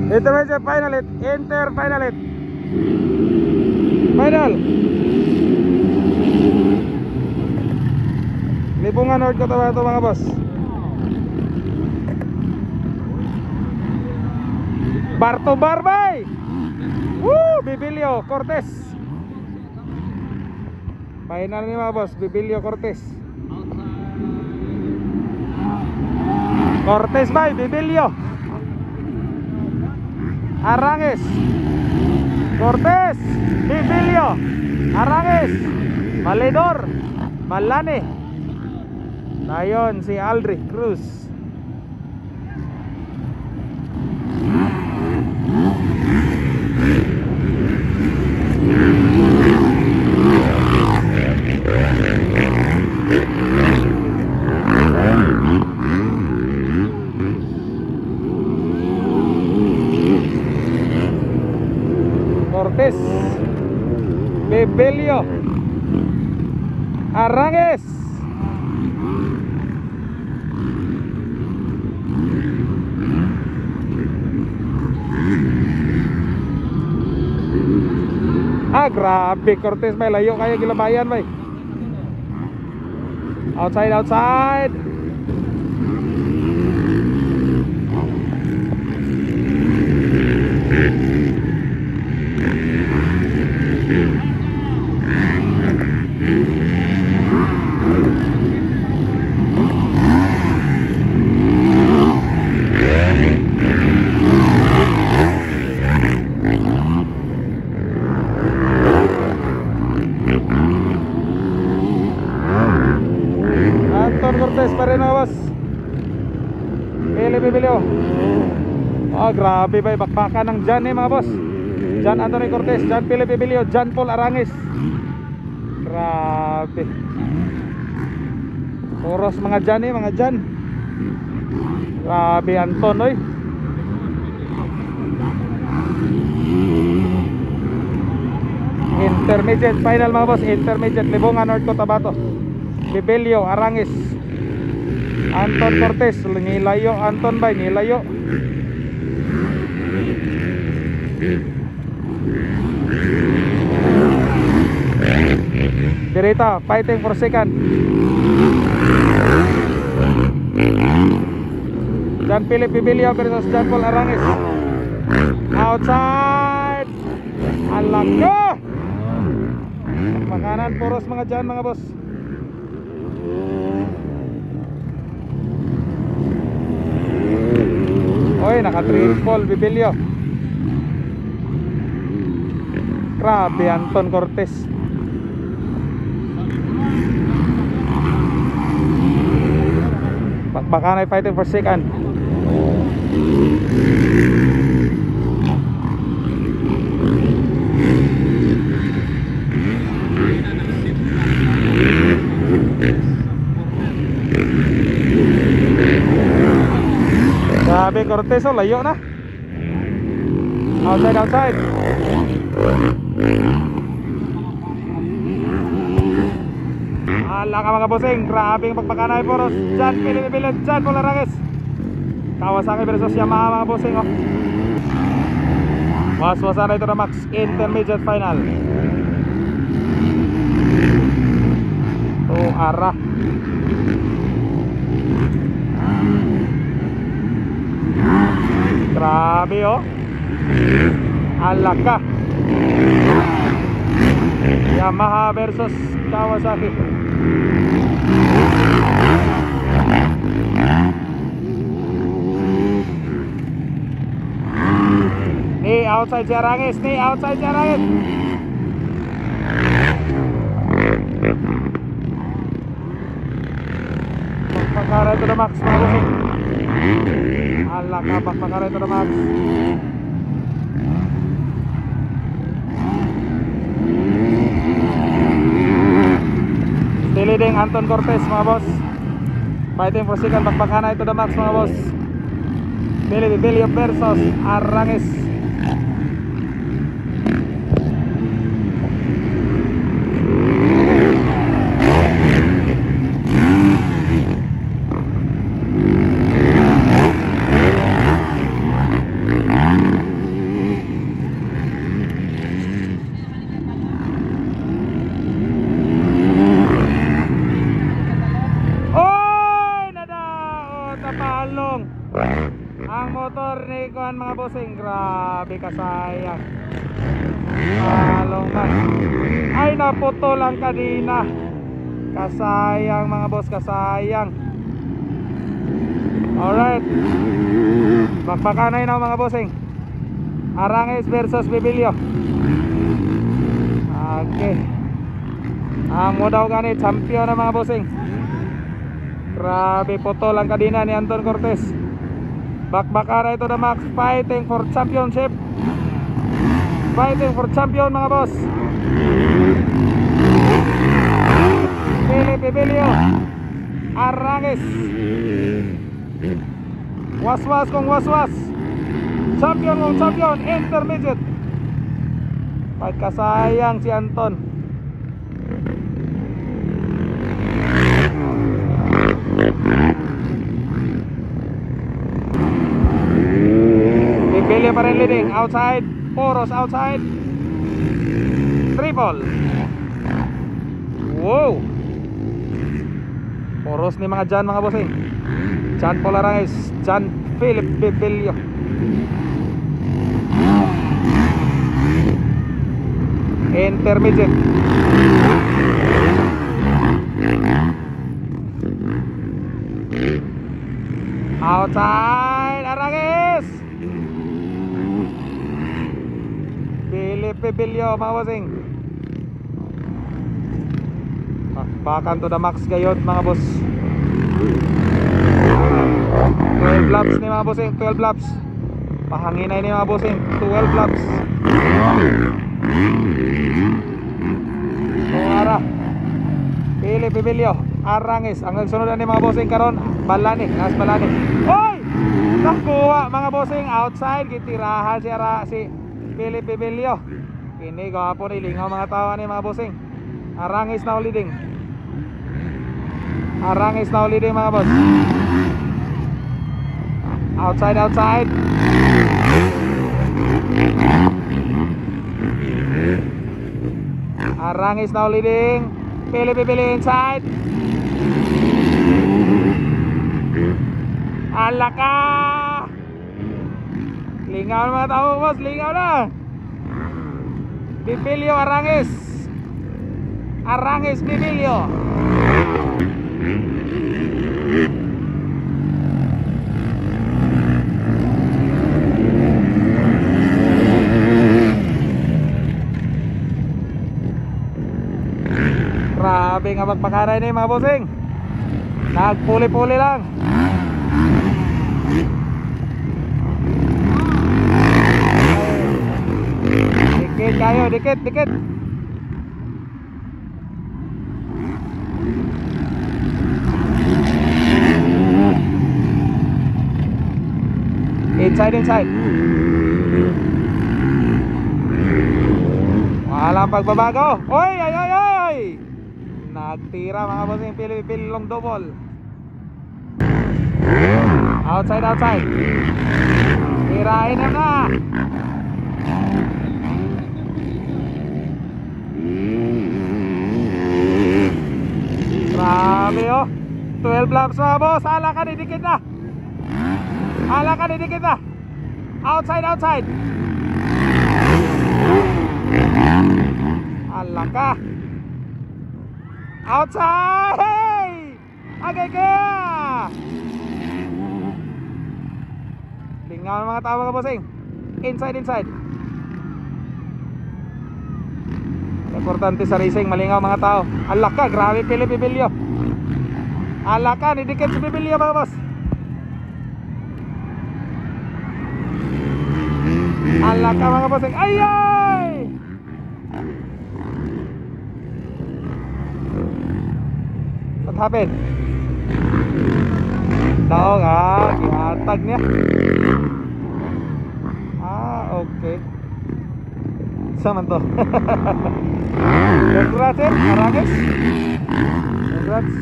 Intermediate final hit. Enter final hit. Final. Libungan North Cotabato mga boss. Barto Barbay. Woo! Bibilio Cortez. Final ni mga boss, Bibilio Cortez. Cortez by Bibilio. Arangues. Cortez, Bibilio, Arangues, Valedor, Malane. Nayon si Aldrich Cruz. Cortez, Bebelio, Arangues, grabe Cortez, may layo kaya gilabayan bay. Outside, outside. Cortez pa rin mga boss. Bibilio. Grabe ba, bakbakan ng Jan mga boss. Jan Anthony Cortez, Jan Bibilio, Jan Paul Arangues. Grabe. Puros mga Jan mga Jan. Grabe Anton oy. Intermediate final mga boss. Intermediate Libungan North Cotabato. Bibilio Arangues, Anton Cortez, nilayo Anton bay, nilayo. Dirita fighting for second. Jan Philip Bibilio versus Jan Paul Arangues. Outside. Alako. Makanan puros mga Jan mga boss. Oy, naka-triple Bibilio. Grabe Anton Cortez. Bakbakan ay fighting for second. Grabe Cortez, layo na. Outside, outside. Ala ka mga bossing. Grabe ang pagpakanay poros. Jan Pilipilit, Jan Paul Arangues. Kawasaki versus Yamaha mga bossing oh. Was-wasan na ito na Max. Intermediate final. Arah. Grabe oh. Alaka. Yamaha versus Kawasaki. Nih outside si Arangues, nih outside si Arangues. Bakbakara ito na Max mga busing. Alaka, bakbakara ito na Max. Leading Anton Cortez mga boss. Fighting for second, bakbakana ito na Max mga boss. Bibilio versus Arangues. Ang motor ni Kuan mga bossing, grabe kasayang. Along ay naputol ang kadena. Kasayang mga boss, kasayang. Alright, bakbakanay na mga bossing. Arangis versus Bibilyo. Okay. Ang mo daw ganit, champion na mga bossing. Grabe putol ang kadena ni Anton Cortez. Bakbakanay to the max, fighting for championship. Fighting for champion mga boss. Philip Bibilyo, Arangis. Was-was kung was-was. Champion kung champion, intermediate. Pagkasayang si Anton. Bibilyo pa rin leading. Outside, Poros outside. Triple. Wow. Poros ni mga Jan mga bossing. Jan Polarais, Jan Philip Bibilyo. Intermediate. Outside, Arangis. Philip Bibilyo mga bossing. Bakbakan to the max gayod mga boss. 12 laps ni mga bossing, 12 laps. Pahanginay ni mga bossing, 12 laps. Tungara Philip Bibilyo, Arangis. Ang nagsunod ni mga bossing karon, Balani, Nas Balani. Hoy! Nakuha mga bossing, outside gitirahan si Philip Bibilyo. Kini gahapon ilingaw mga tawa ni mga bossing. Arangis now leading. Arangis now leading mga boss. Outside, outside. Arangis now leading. Philip Bibilyo inside. Alaka. Lingaw na mga tao boss, lingaw na. Bibilyo, Arangis. Arangis Bibilyo. Grabe nga magpakaray na yung mga bossing. Nagpuli-puli lang. Dikit kayo, dikit, dikit. Inside, inside. Walang pagbabago. Oy, ay, ay, ay. Nagtira mga bossing, pilong double. Outside, outside. Tirain na. Grabe oh. 12 laps mga boss. Ala ka, didikit na. Ala ka, didikit na. Outside, outside. Ala ka. Outside. Hey! Agay ka. Lingaw ng mga tao mga bossing. Inside, inside. Importante sa racing, malingaw mga tao. Ala ka, grabe Philip Bibilyo. Ala ka, nidikit si Bibilyo mga boss. Ala ka mga bossing. Ay ay! What happened? Daog gihatag niya. Okay. Sama to. Congrats, Arangis. Congrats.